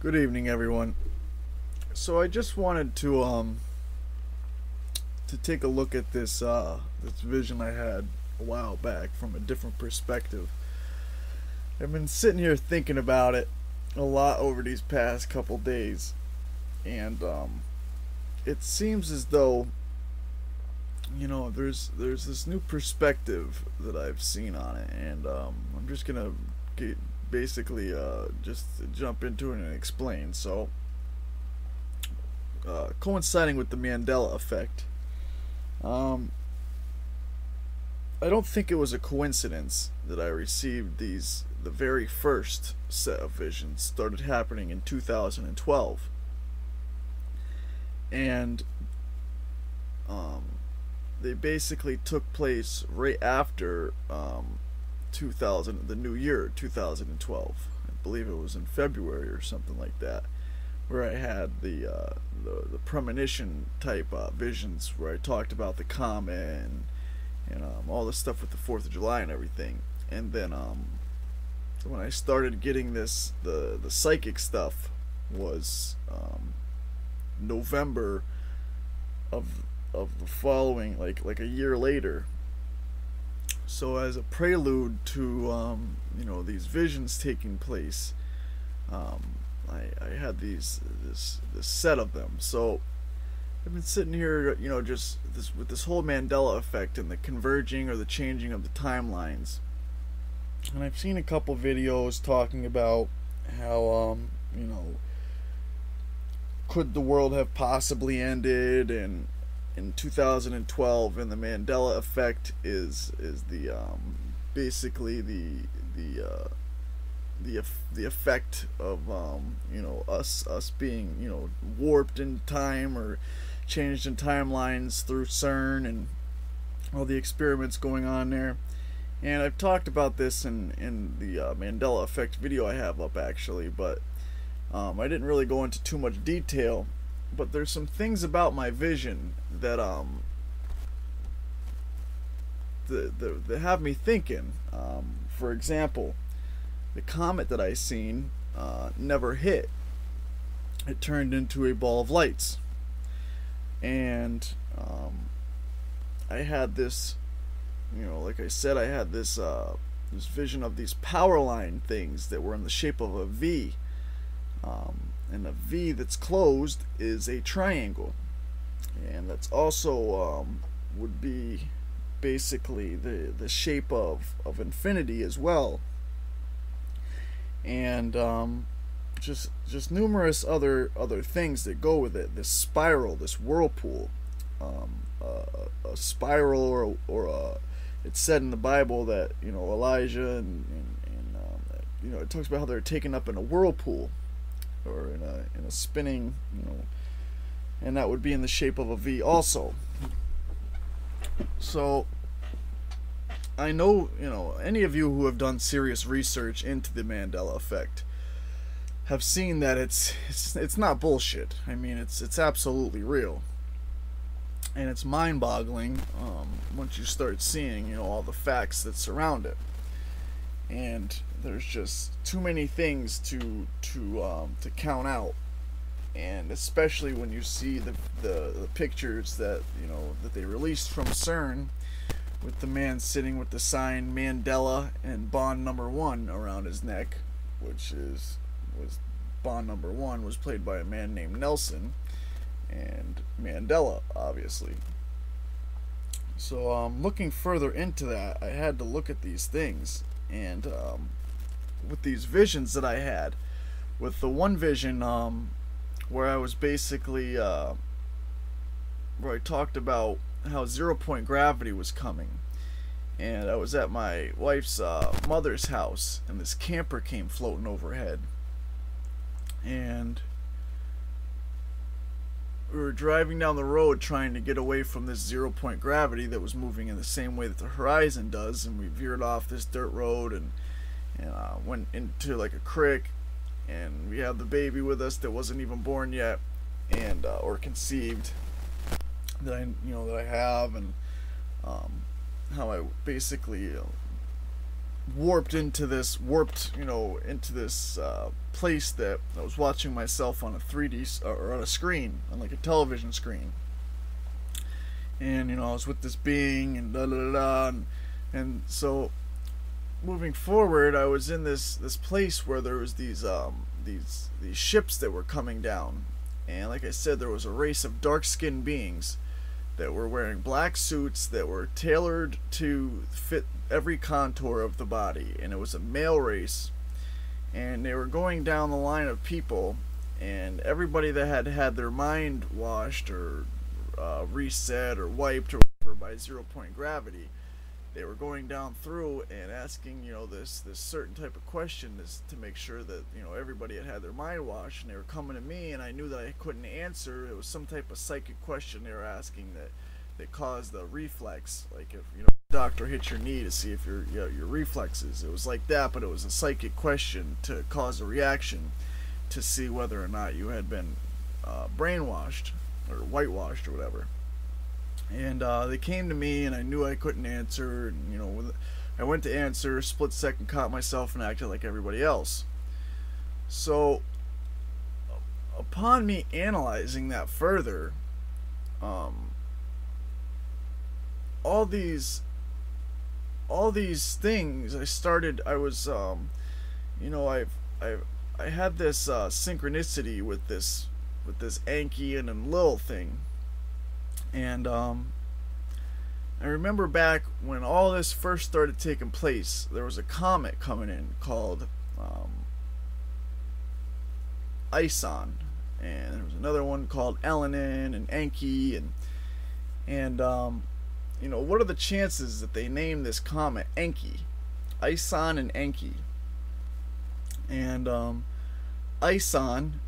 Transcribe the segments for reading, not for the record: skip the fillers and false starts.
Good evening, everyone. So I just wanted to take a look at this vision I had a while back from a different perspective. I've been sitting here thinking about it a lot over these past couple days, and it seems as though there's this new perspective that I've seen on it, and I'm just gonna basically just jump into it and explain. So, coinciding with the Mandela effect, I don't think it was a coincidence that I received the very first set of visions started happening in 2012, and they basically took place right after 2000, the new year 2012. I believe it was in February or something like that, where I had the premonition type visions where I talked about the comet and all the stuff with the 4th of July and everything. And then when I started getting the psychic stuff was November of the following, like a year later. So as a prelude to these visions taking place, I had this set of them. So I've been sitting here, just with this whole Mandela effect and the converging or the changing of the timelines. And I've seen a couple videos talking about how could the world have possibly ended in 2012, and the Mandela effect is the basically the effect of us being warped in time or changed in timelines through CERN and all the experiments going on there. And I've talked about this in the Mandela effect video I have up, actually, but I didn't really go into too much detail. But there's some things about my vision that that have me thinking. For example, the comet that I seen never hit. It turned into a ball of lights, and I had this, like I said, I had this vision of these power line things that were in the shape of a V. And a V that's closed is a triangle, and that's also would be basically the shape of infinity as well, and just numerous other things that go with it. This spiral, this whirlpool, a spiral, or it's said in the Bible that Elijah and it talks about how they're taken up in a whirlpool, or in a spinning, and that would be in the shape of a V also. So I know, any of you who have done serious research into the Mandela effect have seen that it's not bullshit. I mean, it's absolutely real, and it's mind-boggling once you start seeing all the facts that surround it. And there's just too many things to count out, and especially when you see the pictures that that they released from CERN, with the man sitting with the sign Mandela and Bond number 1 around his neck, which was Bond number 1 was played by a man named Nelson, and Mandela, obviously. So looking further into that, I had to look at these things. And with these visions that I had, with the one vision where I was basically where I talked about how 0-point gravity was coming, and I was at my wife's mother's house, and this camper came floating overhead, and we were driving down the road trying to get away from this 0-point gravity that was moving in the same way that the horizon does, and we veered off this dirt road and went into like a creek, and we had the baby with us that wasn't even born yet, and or conceived, that I have, and how I basically into this place that I was watching myself on a 3D or on a screen, on like a television screen. And I was with this being and da da da, and so moving forward, I was in this place where there was these ships that were coming down, and like I said, there was a race of dark-skinned beings that were wearing black suits that were tailored to fit every contour of the body, and it was a male race, and they were going down the line of people, and everybody that had had their mind washed or reset or wiped or whatever by 0-point gravity, they were going down through and asking this certain type of question to make sure that everybody had their mind washed, and they were coming to me, and I knew that I couldn't answer. It was some type of psychic question they were asking that caused the reflex, like if the doctor hit your knee to see if your reflexes. It was like that, but it was a psychic question to cause a reaction to see whether or not you had been brainwashed or whitewashed or whatever. And they came to me, and I knew I couldn't answer. And, I went to answer, split second, caught myself, and acted like everybody else. So, upon me analyzing that further, all these things, I had this synchronicity with this Anki and Lil thing. And I remember back when all this first started taking place, there was a comet coming in called ISON, and there was another one called Elenin and Enki, and what are the chances that they named this comet Enki, ISON and Enki? And ISON,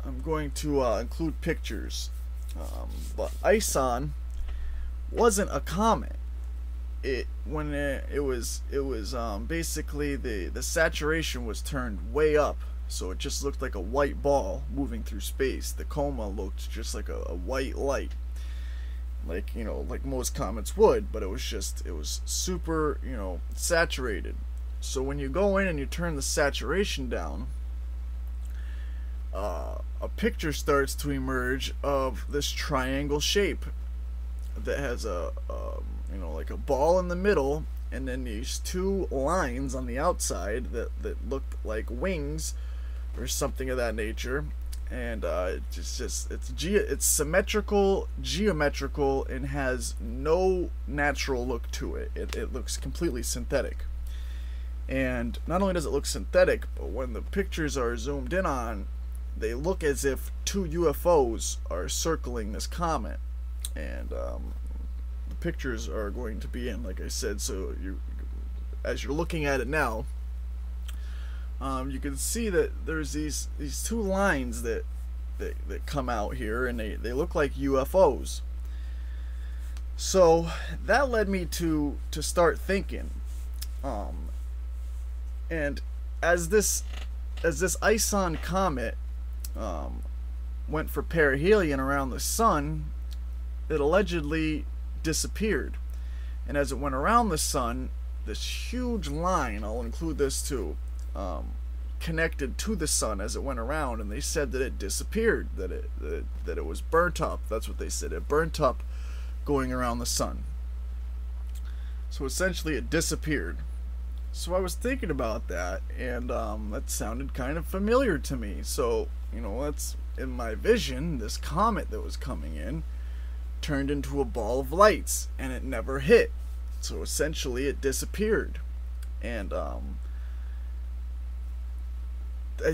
I'm going to include pictures. But ISON wasn't a comet. It was basically the saturation was turned way up, so it just looked like a white ball moving through space. The coma looked just like a white light, like like most comets would, but it was super saturated. So when you go in and you turn the saturation down, a picture starts to emerge of this triangle shape that has like a ball in the middle, and then these two lines on the outside that look like wings or something of that nature. And it's symmetrical, geometrical, and has no natural look to it. It looks completely synthetic. And not only does it look synthetic, but when the pictures are zoomed in on, they look as if two UFOs are circling this comet. And the pictures are going to be in, like I said, so as you're looking at it now, you can see that there's these two lines that come out here, and they look like UFOs. So that led me to start thinking, and as this ISON comet went for perihelion around the sun, it allegedly disappeared. And as it went around the sun, this huge line, I'll include this too, connected to the sun as it went around, and they said that it disappeared, that it was burnt up. That's what they said. It burnt up going around the sun. So essentially it disappeared. So I was thinking about that, and that sounded kind of familiar to me. So that's in my vision. This comet that was coming in turned into a ball of lights, and it never hit. So essentially it disappeared. And I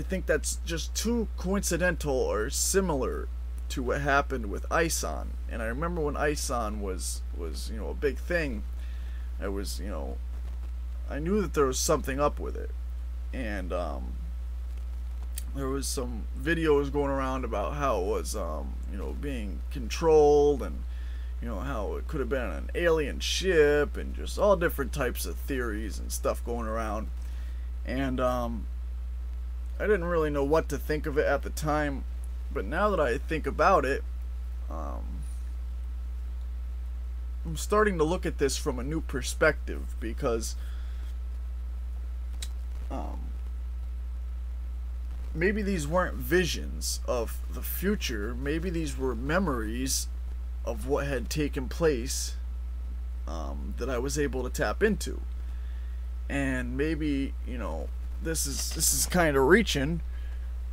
think that's just too coincidental or similar to what happened with ISON. And I remember when ISON was a big thing, I knew that there was something up with it. And there was some videos going around about how it was being controlled, and how it could have been an alien ship, and just all different types of theories and stuff going around. And I didn't really know what to think of it at the time, but now that I think about it, I'm starting to look at this from a new perspective, because um, maybe these weren't visions of the future. Maybe these were memories of what had taken place, that I was able to tap into. And maybe, this is kind of reaching,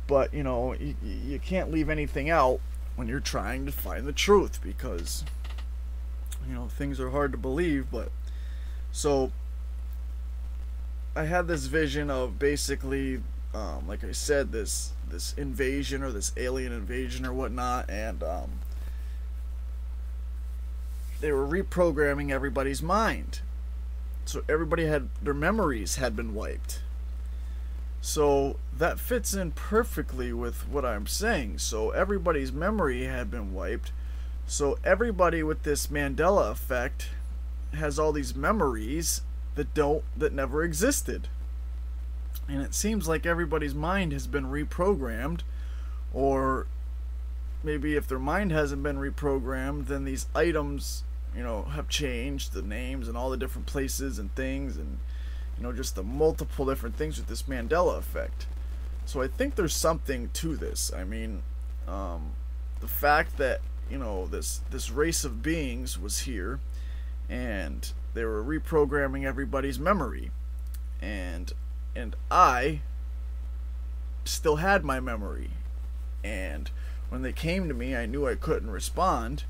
but you can't leave anything out when you're trying to find the truth, because things are hard to believe. But so I had this vision of basically, like I said, this invasion, or this alien invasion or whatnot, and they were reprogramming everybody's mind. So everybody had their memories had been wiped. So that fits in perfectly with what I'm saying. So everybody's memory had been wiped. So everybody with this Mandela effect has all these memories that never existed. And it seems like everybody's mind has been reprogrammed, or maybe if their mind hasn't been reprogrammed, then these items, have changed, the names and all the different places and things, and just the multiple different things with this Mandela effect. So I think there's something to this. I mean, the fact that this race of beings was here, and they were reprogramming everybody's memory, and I still had my memory, and when they came to me, I knew I couldn't respond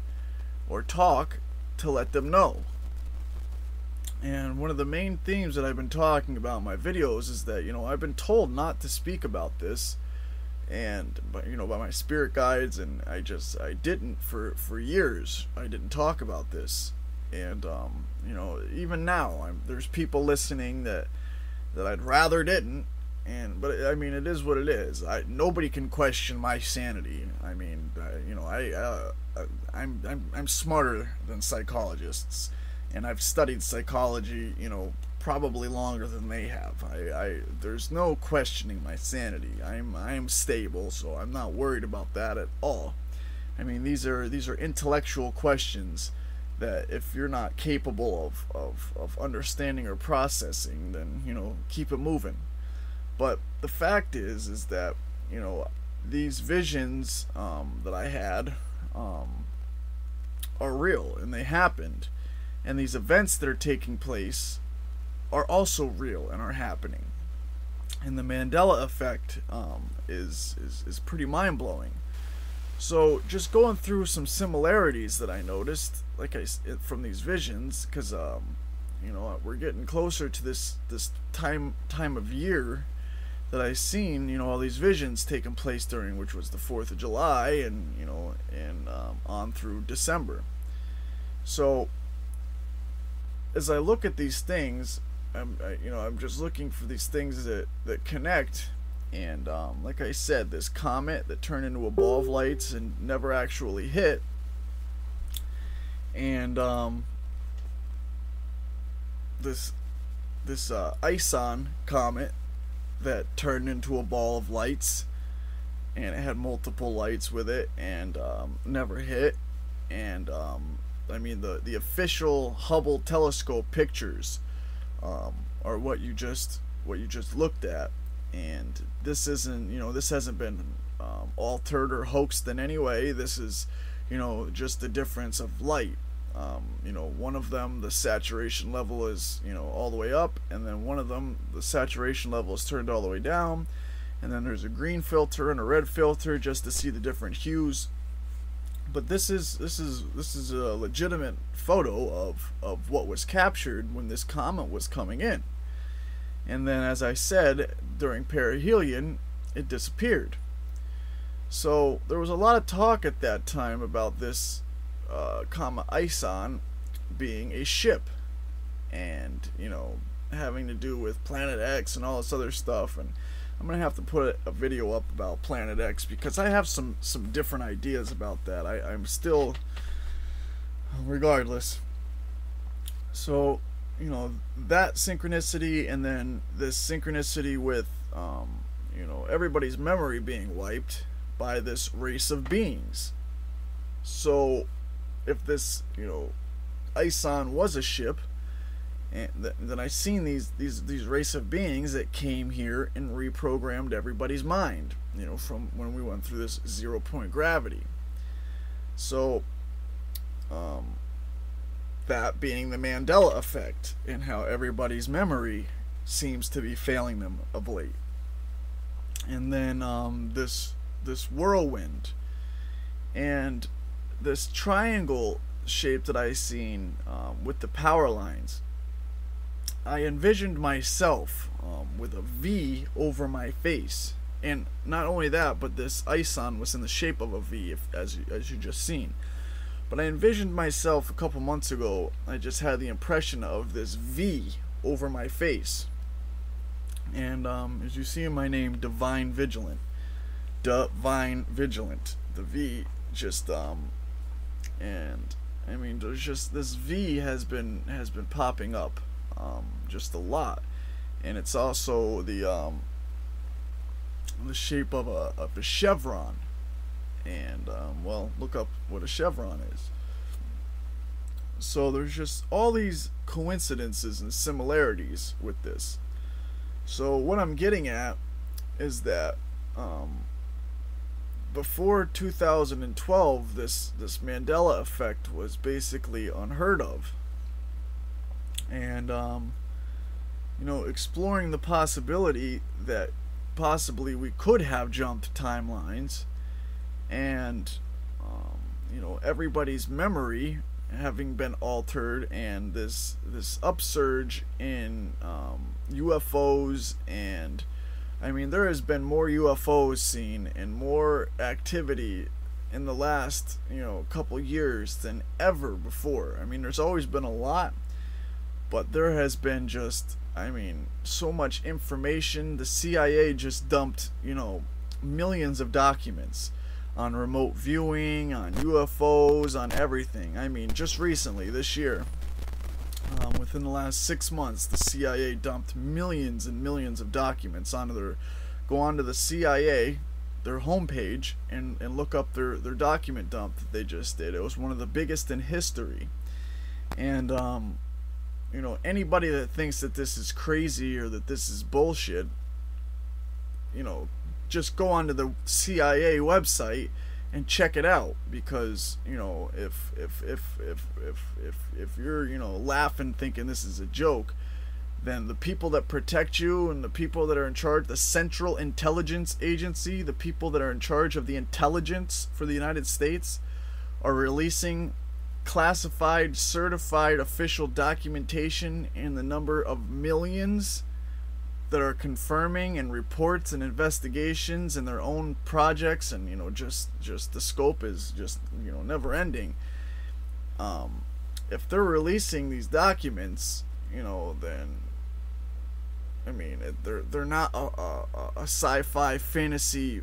or talk to let them know. And one of the main themes that I've been talking about in my videos is that I've been told not to speak about this, and by my spirit guides, and I didn't for years. I didn't talk about this, and even now there's people listening that I'd rather didn't. But I mean, it is what it is. Nobody can question my sanity. I mean, I'm smarter than psychologists, and I've studied psychology, probably longer than they have. There's no questioning my sanity. I'm stable, so I'm not worried about that at all. I mean, these are intellectual questions that if you're not capable of understanding or processing, then keep it moving. But the fact is that these visions that I had are real, and they happened, and these events that are taking place are also real and are happening. And the Mandela effect is pretty mind-blowing. So just going through some similarities that I noticed, from these visions, because we're getting closer to this time of year that I seen all these visions taking place during, which was the 4th of July, and on through December. So as I look at these things, I'm just looking for these things that connect. And like I said, this comet that turned into a ball of lights and never actually hit, and this ISON comet that turned into a ball of lights, and it had multiple lights with it, and never hit. And I mean, the official Hubble telescope pictures are what you just looked at. And this isn't, this hasn't been altered or hoaxed in any way. This is, just the difference of light. One of them, the saturation level is, all the way up, and then one of them, the saturation level is turned all the way down, and then there's a green filter and a red filter just to see the different hues. But this is a legitimate photo of what was captured when this comet was coming in. And then, as I said, during perihelion, it disappeared. So there was a lot of talk at that time about this comet ISON being a ship, and having to do with Planet X and all this other stuff. And I'm gonna have to put a video up about Planet X, because I have some different ideas about that. I'm still, regardless. So that synchronicity, and then this synchronicity with everybody's memory being wiped by this race of beings. So if this ISON was a ship, and then I seen these race of beings that came here and reprogrammed everybody's mind, you know, from when we went through this 0 point gravity. So that being the Mandela effect, and how everybody's memory seems to be failing them of late. And then this whirlwind, and this triangle shape that I seen with the power lines. I envisioned myself with a V over my face, and not only that, but this ISON was in the shape of a V, as you just seen. But I envisioned myself a couple months ago. I just had the impression of this V over my face, and as you see in my name, Davine Vigilant, Davine Vigilant. The V just and I mean, there's just this V has been popping up just a lot, and it's also the shape of a chevron. And well, look up what a chevron is. So there's just all these coincidences and similarities with this. So what I'm getting at is that before 2012, this Mandela effect was basically unheard of. And you know, exploring the possibility that possibly we could have jumped timelines, and you know, everybody's memory having been altered, and this upsurge in UFOs. And I mean, there has been more UFOs seen and more activity in the last, you know, couple years than ever before. I mean, there's always been a lot, but there has been just, I mean, so much information. The CIA just dumped, you know, millions of documents on remote viewing, on UFOs, on everything. I mean, just recently, this year, within the last 6 months, the CIA dumped millions and millions of documents onto go onto the CIA, their homepage, and look up their document dump that they just did. It was one of the biggest in history. And you know, anybody that thinks that this is crazy or that this is bullshit, you know, just go onto the CIA website and check it out. Because, you know, if you're, you know, laughing thinking this is a joke, then the people that protect you and the people that are in charge, the Central Intelligence Agency, the people that are in charge of the intelligence for the United States, are releasing classified, certified, official documentation in the number of millions that are confirming, and reports and investigations and their own projects, and, you know, just the scope is just, you know, never ending. If they're releasing these documents, you know, then I mean, they're not a sci-fi fantasy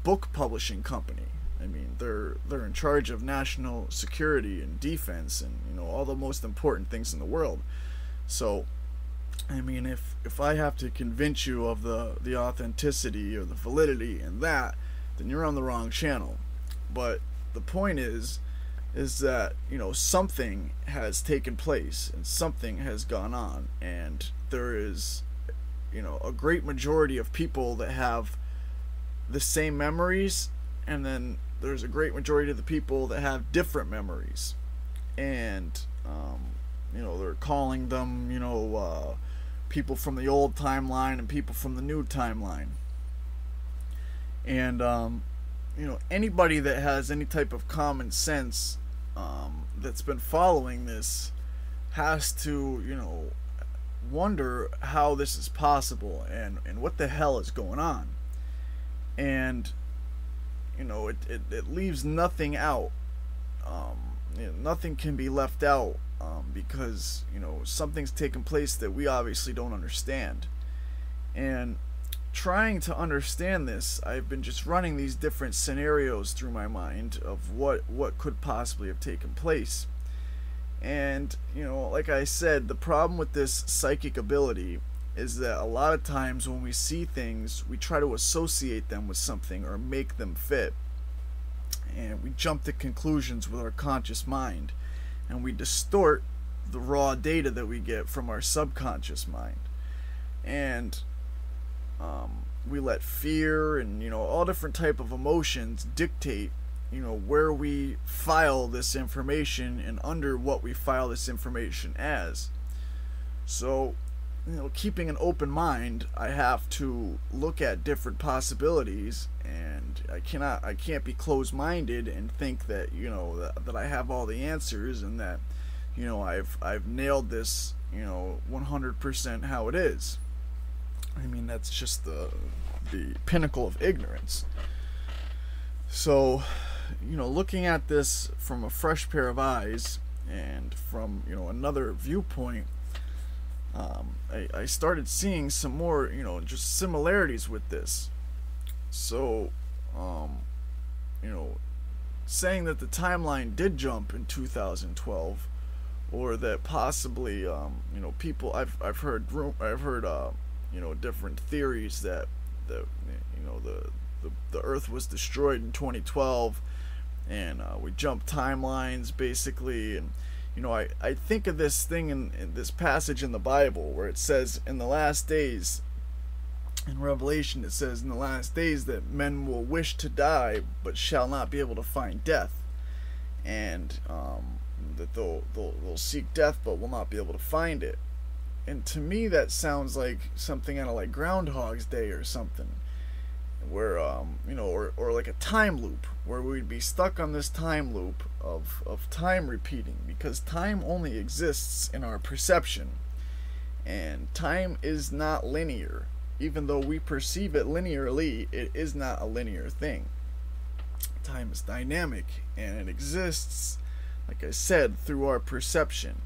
book publishing company. I mean, they're in charge of national security and defense, and, you know, all the most important things in the world. So I mean, if I have to convince you of the authenticity or the validity in that, then you're on the wrong channel. But the point is that, you know, something has taken place and something has gone on, and there is, you know, a great majority of people that have the same memories, and then there's a great majority of the people that have different memories. And you know, they're calling them, you know, people from the old timeline and people from the new timeline. And you know, anybody that has any type of common sense that's been following this has to, you know, wonder how this is possible, and what the hell is going on. And, you know, it leaves nothing out. You know, nothing can be left out, because, you know, something's taken place that we obviously don't understand. And trying to understand this, I've been just running these different scenarios through my mind of what could possibly have taken place. And, you know, like I said, the problem with this psychic ability is that a lot of times when we see things, we try to associate them with something or make them fit. And we jump to conclusions with our conscious mind, and we distort the raw data that we get from our subconscious mind. And we let fear and, all different type of emotions dictate, where we file this information and under what we file this information as. So, keeping an open mind, I have to look at different possibilities, and I can't be closed-minded and think that, that I have all the answers and that, I've nailed this, 100% how it is. I mean, that's just the pinnacle of ignorance. So, looking at this from a fresh pair of eyes and from, another viewpoint, I started seeing some more, just similarities with this. So, saying that the timeline did jump in 2012, or that possibly, people, I've heard different theories that the Earth was destroyed in 2012, and we jumped timelines basically. And I think of this thing in this passage in the Bible where it says in the last days, in Revelation it says in the last days that men will wish to die but shall not be able to find death, and that they'll seek death but will not be able to find it. And to me that sounds like something out of like Groundhog's Day or something, where or like a time loop, where we'd be stuck on this time loop of time repeating, because time only exists in our perception, and time is not linear. Even though we perceive it linearly, it is not a linear thing. Time is dynamic, and it exists, like I said, through our perception.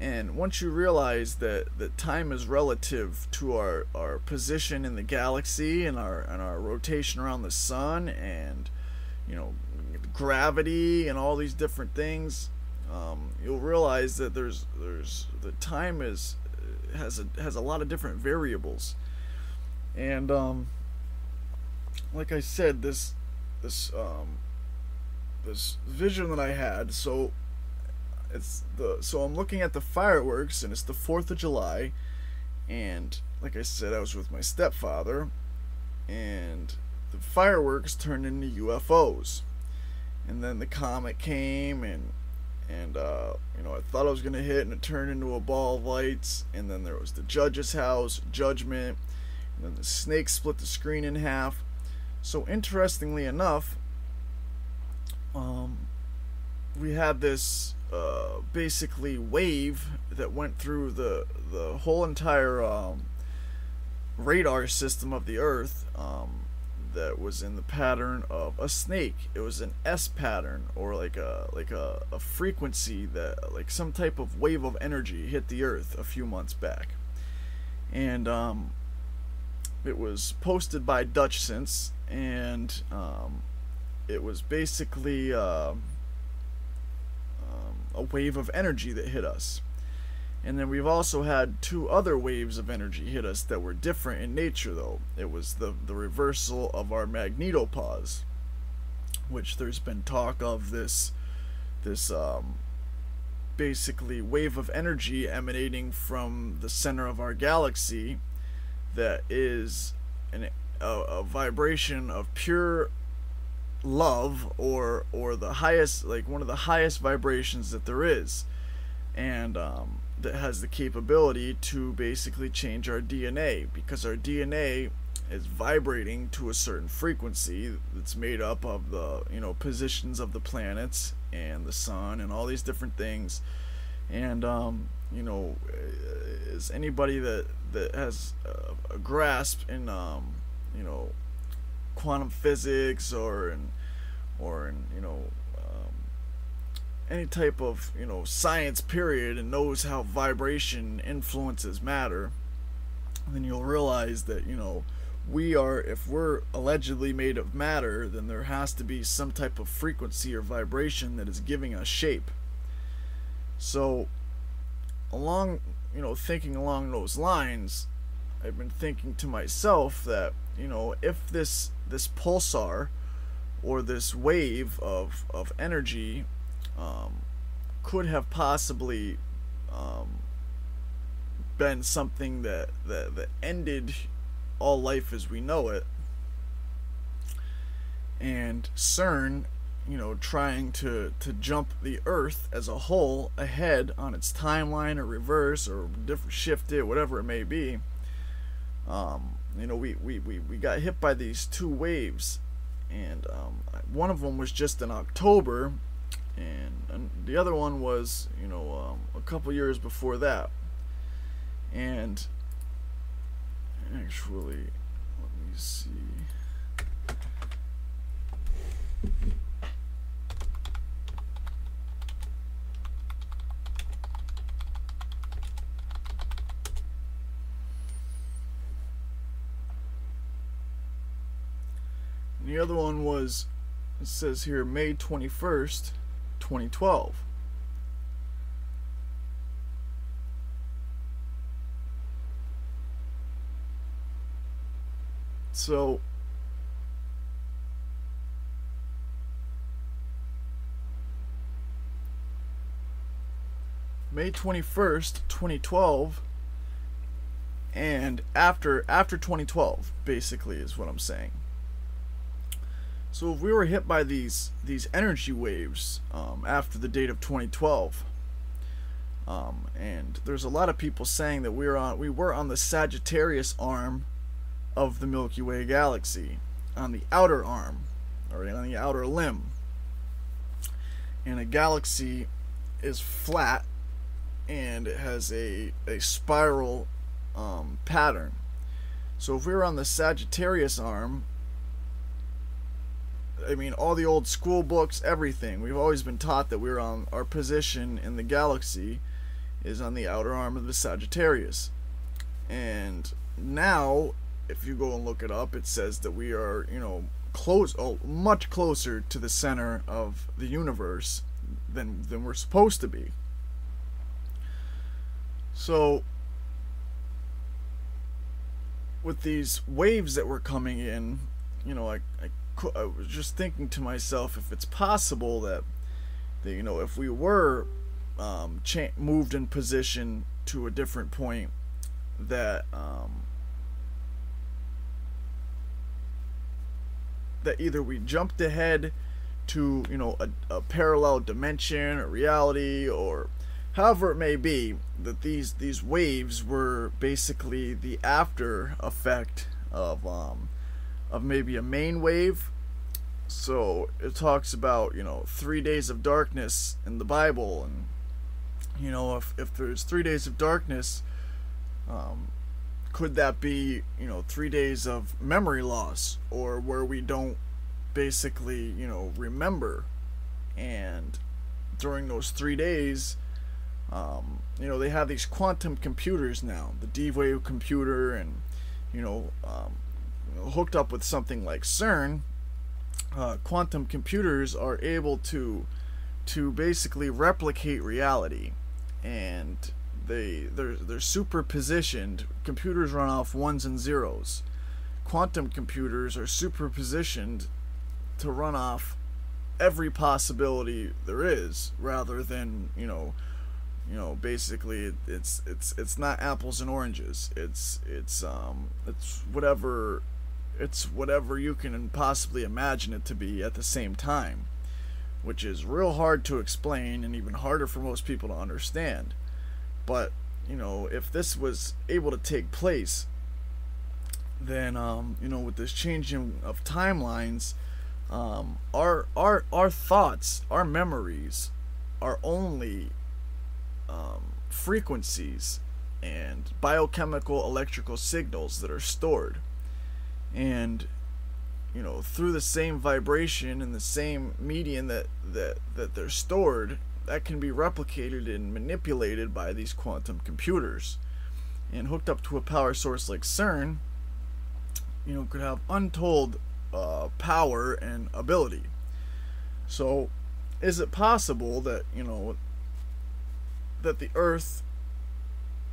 And once you realize that time is relative to our position in the galaxy and our rotation around the sun, and gravity and all these different things, you'll realize that there's the time has a lot of different variables. And like I said, this vision that I had, so I'm looking at the fireworks, and it's the 4th of July, and like I said, I was with my stepfather, and the fireworks turned into UFOs, and then the comet came, and I thought I was gonna hit, and it turned into a ball of lights, and then there was the judge's house, judgment, and then the snake split the screen in half. So interestingly enough, we had this basically wave that went through the whole entire radar system of the Earth, that was in the pattern of a snake. It was an S pattern, or like a frequency, that like some type of wave of energy hit the Earth a few months back, and it was posted by Dutch Sense, and it was basically a wave of energy that hit us. And then we've also had 2 other waves of energy hit us that were different in nature, though. It was the reversal of our magnetopause, which there's been talk of this basically wave of energy emanating from the center of our galaxy that is a vibration of pure love, or the highest, like one of the highest vibrations that there is, and that has the capability to basically change our DNA, because our DNA is vibrating to a certain frequency that's made up of the positions of the planets and the sun and all these different things. And is anybody that has a grasp in quantum physics, or in any type of science period, and knows how vibration influences matter, then you'll realize that if we're allegedly made of matter, then there has to be some type of frequency or vibration that is giving us shape. So thinking along those lines, I've been thinking to myself that if this pulsar, or this wave of energy, could have possibly been something that ended all life as we know it, and CERN, trying to jump the Earth as a whole ahead on its timeline, or reverse, or different, shift it, whatever it may be. We got hit by these two waves, and one of them was just in October, and the other one was, a couple years before that. And actually, let me see. And the other one was, it says here, May 21st, 2012. So May 21st, 2012, and after 2012, basically, is what I'm saying. So if we were hit by these energy waves after the date of 2012, and there's a lot of people saying that we were on the Sagittarius arm of the Milky Way galaxy, on the outer arm, or on the outer limb. And a galaxy is flat, and it has a spiral pattern. So if we were on the Sagittarius arm, I mean, all the old school books, everything, we've always been taught that we're on our position in the galaxy is on the outer arm of the Sagittarius. And now, if you go and look it up, it says that we are, much closer to the center of the universe than we're supposed to be. So, with these waves that were coming in, I was just thinking to myself, if it's possible that if we were moved in position to a different point, that that either we jumped ahead to a parallel dimension or reality, or however it may be, that these waves were basically the after effect of maybe a main wave. So it talks about 3 days of darkness in the Bible, and if there's 3 days of darkness, could that be 3 days of memory loss, or where we don't basically remember, and during those 3 days they have these quantum computers now, the D-Wave computer, and hooked up with something like CERN, quantum computers are able to basically replicate reality, and they're super positioned. Computers run off ones and zeros. Quantum computers are super positioned to run off every possibility there is, rather than basically it's not apples and oranges. It's whatever you can possibly imagine it to be at the same time, which is real hard to explain and even harder for most people to understand. But if this was able to take place, then with this changing of timelines, our thoughts, our memories, are only frequencies and biochemical electrical signals that are stored, and through the same vibration and the same medium that they're stored, that can be replicated and manipulated by these quantum computers, and hooked up to a power source like CERN, could have untold power and ability. So is it possible that that the Earth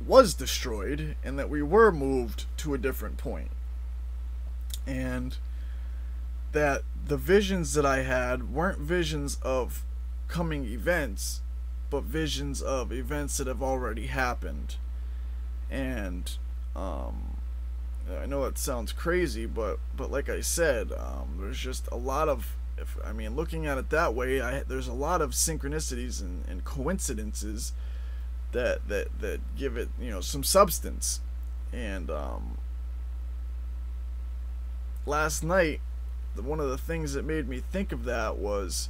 was destroyed and that we were moved to a different point, and that the visions that I had weren't visions of coming events, but visions of events that have already happened. And I know it sounds crazy, but like I said, there's just a lot of, looking at it that way, there's a lot of synchronicities and coincidences that give it, some substance. And last night, one of the things that made me think of that was,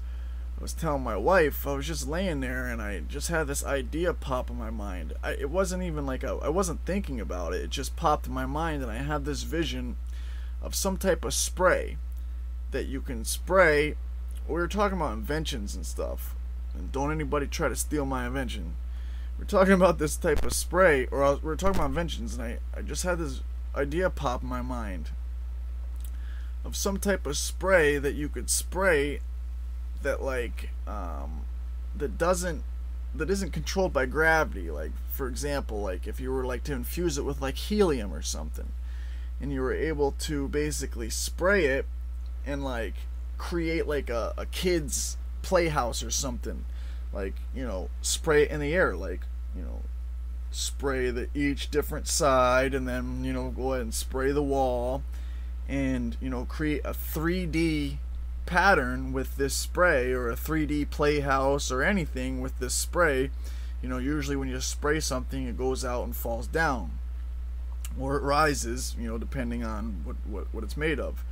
I was telling my wife, I was just laying there and I just had this idea pop in my mind. It wasn't even like I wasn't thinking about it. It just popped in my mind, and I had this vision of some type of spray that you can spray. We were talking about inventions and stuff, and don't anybody try to steal my invention. We're talking about this type of spray, or we're talking about inventions, and I just had this idea pop in my mind of some type of spray that you could spray that that isn't controlled by gravity. Like, for example, like if you were like to infuse it with like helium or something, and you were able to basically spray it and like create like a kid's playhouse or something, like, spray it in the air, like, spray each different side, and then go ahead and spray the wall, and create a 3D pattern with this spray, or a 3D playhouse, or anything with this spray. Usually when you spray something, it goes out and falls down, or it rises, depending on what it's made of.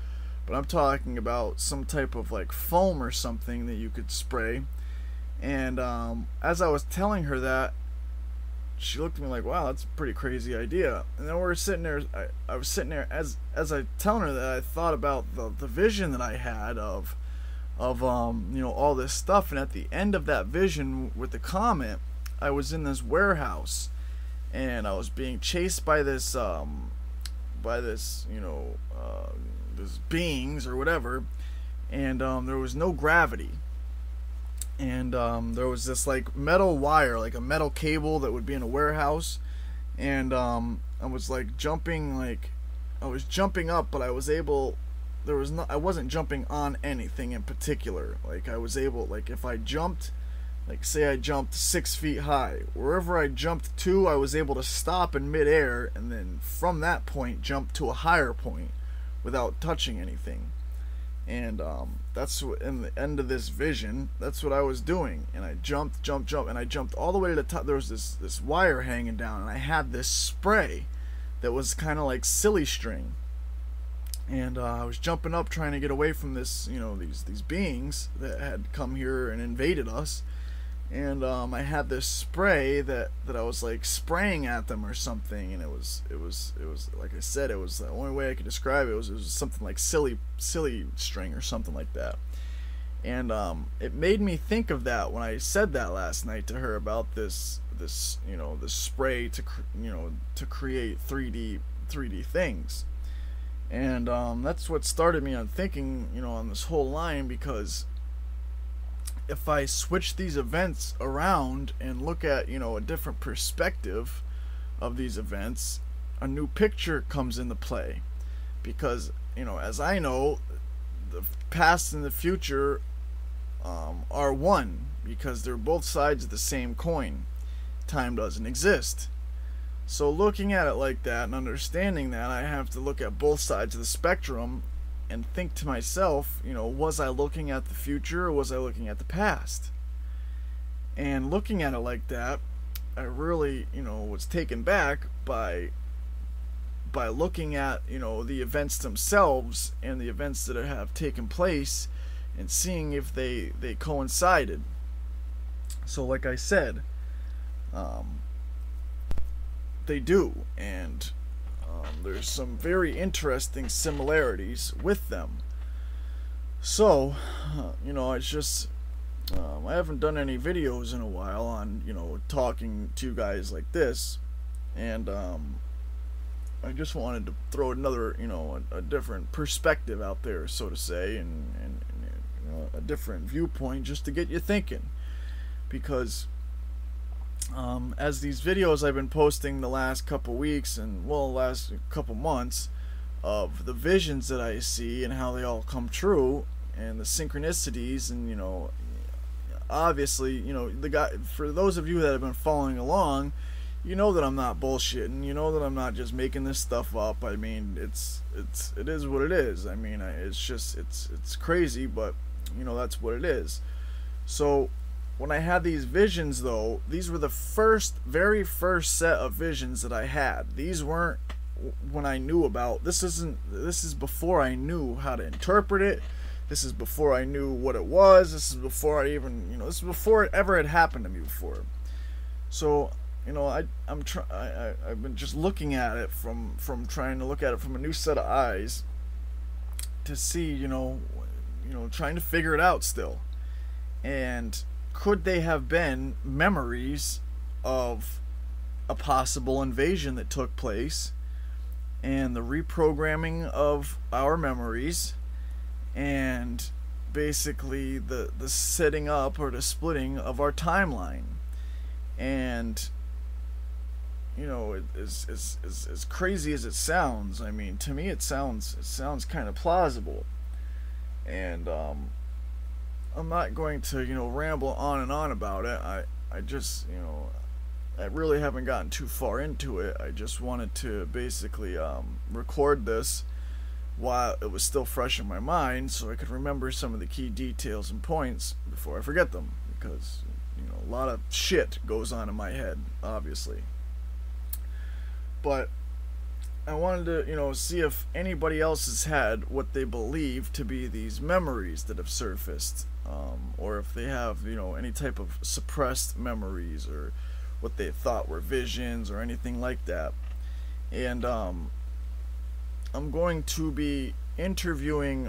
But I'm talking about some type of like foam or something that you could spray. And as I was telling her that, she looked at me like, wow, that's a pretty crazy idea. And then we were sitting there, I was sitting there, as I telling her that, I thought about the vision that I had of all this stuff. And at the end of that vision with the comet, I was in this warehouse, and I was being chased by this this beings or whatever, and there was no gravity. And there was this like metal wire, like a metal cable that would be in a warehouse, and I was like jumping, like I was jumping up, but I wasn't jumping on anything in particular. Like I was able, like if I jumped, like say I jumped 6 feet high, wherever I jumped to, I was able to stop in midair, and then from that point jump to a higher point without touching anything. And that's what, in the end of this vision, that's what I was doing. And I jumped, and I jumped all the way to the top. There was this wire hanging down, and I had this spray that was kind of like silly string. And I was jumping up, trying to get away from this, these beings that had come here and invaded us. And I had this spray that I was like spraying at them or something, and it was like I said, it was the only way I could describe it. It was something like silly string or something like that. And it made me think of that when I said that last night to her about this spray to create 3D things. And that's what started me on thinking, on this whole line, because if I switch these events around and look at, a different perspective of these events, a new picture comes into play. Because, as I know, the past and the future are one, because they're both sides of the same coin. Time doesn't exist. So looking at it like that and understanding that, I have to look at both sides of the spectrum and think to myself, was I looking at the future or was I looking at the past? And looking at it like that, I really, was taken back by looking at, the events themselves and the events that have taken place, and seeing if they coincided. So like I said, they do, and there's some very interesting similarities with them. So, it's just, I haven't done any videos in a while on, talking to you guys like this, and I just wanted to throw another, a different perspective out there, so to say, and a different viewpoint, just to get you thinking. Because as these videos I've been posting the last couple weeks, and last couple months, of the visions that I see and how they all come true, and the synchronicities, and obviously, the guy, for those of you that have been following along, you know that I'm not bullshitting. You know that I'm not just making this stuff up. I mean, it is what it is. I mean, it's crazy, but that's what it is. So when I had these visions, though, these were the very first set of visions that I had. These weren't when I knew about. This is before I knew how to interpret it. This is before I knew what it was. This is before I even, this is before it ever had happened to me before. So, I've been just looking at it from trying to look at it from a new set of eyes to see, trying to figure it out still. And could they have been memories of a possible invasion that took place and the reprogramming of our memories and basically the setting up or the splitting of our timeline? And as crazy as it sounds, I mean, to me it sounds kind of plausible. And I'm not going to ramble on and on about it. I just I really haven't gotten too far into it. I just wanted to basically record this while it was still fresh in my mind, so I could remember some of the key details and points before I forget them, because a lot of shit goes on in my head, obviously. But I wanted to, see if anybody else has had what they believe to be these memories that have surfaced, or if they have, any type of suppressed memories, or what they thought were visions, or anything like that. And I'm going to be interviewing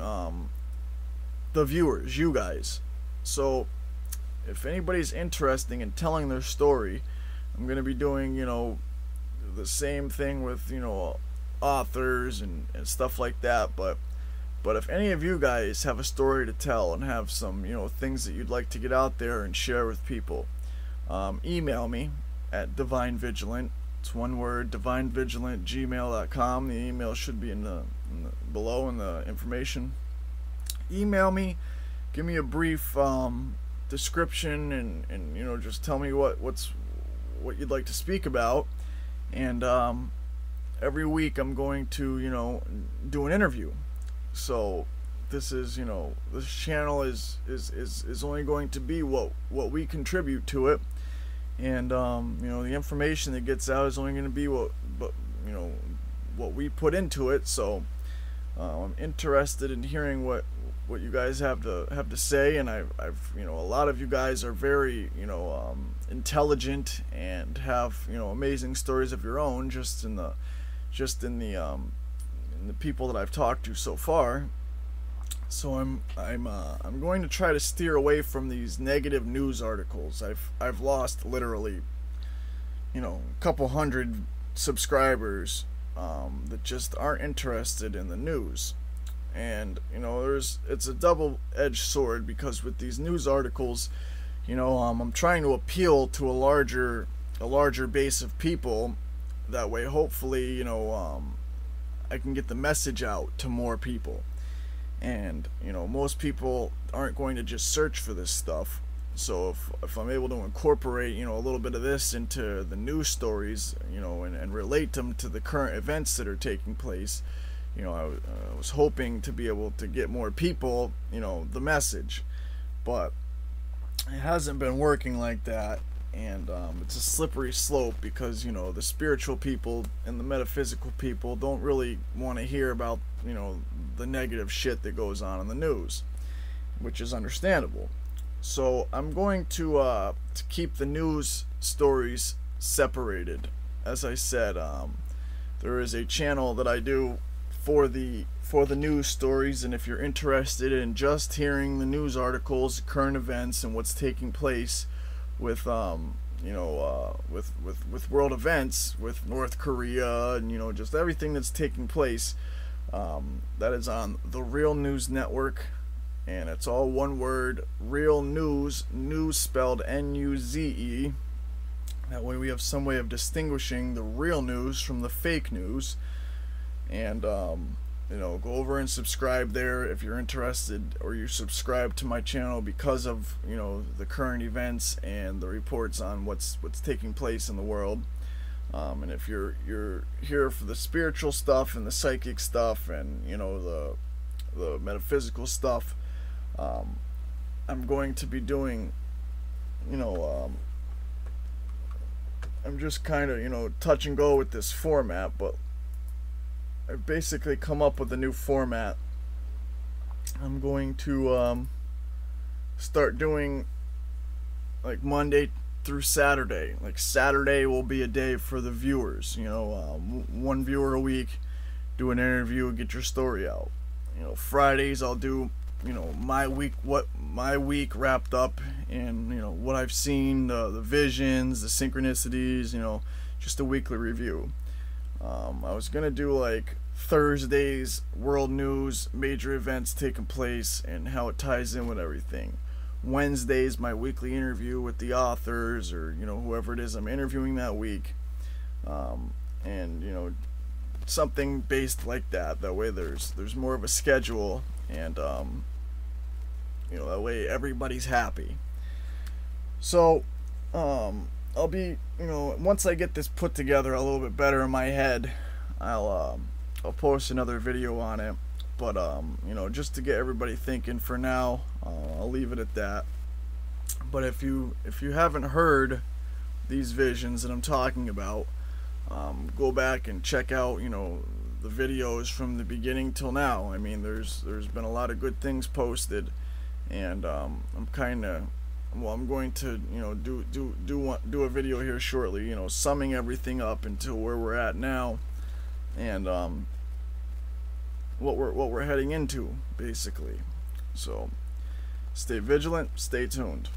the viewers, you guys. So if anybody's interested in telling their story, I'm going to be doing, the same thing with, authors and stuff like that. But if any of you guys have a story to tell and have some, things that you'd like to get out there and share with people, email me at davinevigilant. It's one word, davinevigilant@gmail.com. The email should be below in the information. Email me, give me a brief description, and just tell me what you'd like to speak about. And every week I'm going to do an interview. So this is this channel is only going to be what we contribute to it. And the information that gets out is only going to be what we put into it. So I'm interested in hearing what you guys have to say. And I've a lot of you guys are very intelligent and have amazing stories of your own, just in the people that I've talked to so far. So I'm going to try to steer away from these negative news articles. I've lost literally a couple hundred subscribers that just aren't interested in the news. And it's a double-edged sword, because with these news articles, I'm trying to appeal to a larger base of people. That way, hopefully, I can get the message out to more people. And most people aren't going to just search for this stuff. So if I'm able to incorporate a little bit of this into the news stories, and relate them to the current events that are taking place, I was hoping to be able to get more people the message. But it hasn't been working like that. And it's a slippery slope, because the spiritual people and the metaphysical people don't really want to hear about the negative shit that goes on in the news, which is understandable. So I'm going to keep the news stories separated. As I said, there is a channel that I do for the news stories, and if you're interested in just hearing the news articles, current events, and what's taking place with with world events, with North Korea, and just everything that's taking place, that is on the Real News Network, and it's all one word, Real News, news spelled N-U-Z-E. That way we have some way of distinguishing the real news from the fake news. And go over and subscribe there if you're interested, or you subscribe to my channel because of the current events and the reports on what's taking place in the world. And if you're here for the spiritual stuff and the psychic stuff and the metaphysical stuff, I'm going to be doing I'm just kind of touch and go with this format, but I've basically come up with a new format. I'm going to start doing like Monday through Saturday. Like Saturday will be a day for the viewers. One viewer a week, do an interview, get your story out. Fridays I'll do my week wrapped up in what I've seen, the visions, the synchronicities, just a weekly review. I was gonna do like Thursdays, world news, major events taking place and how it ties in with everything. Wednesdays, my weekly interview with the authors or whoever it is I'm interviewing that week, and something based like that. That way there's more of a schedule, and that way everybody's happy. So I'll be once I get this put together a little bit better in my head, I'll post another video on it. But just to get everybody thinking for now, I'll leave it at that. But if you haven't heard these visions that I'm talking about, go back and check out the videos from the beginning till now. I mean, there's been a lot of good things posted, and I'm going to do a video here shortly, summing everything up until where we're at now, and what we're heading into basically. So stay vigilant, stay tuned.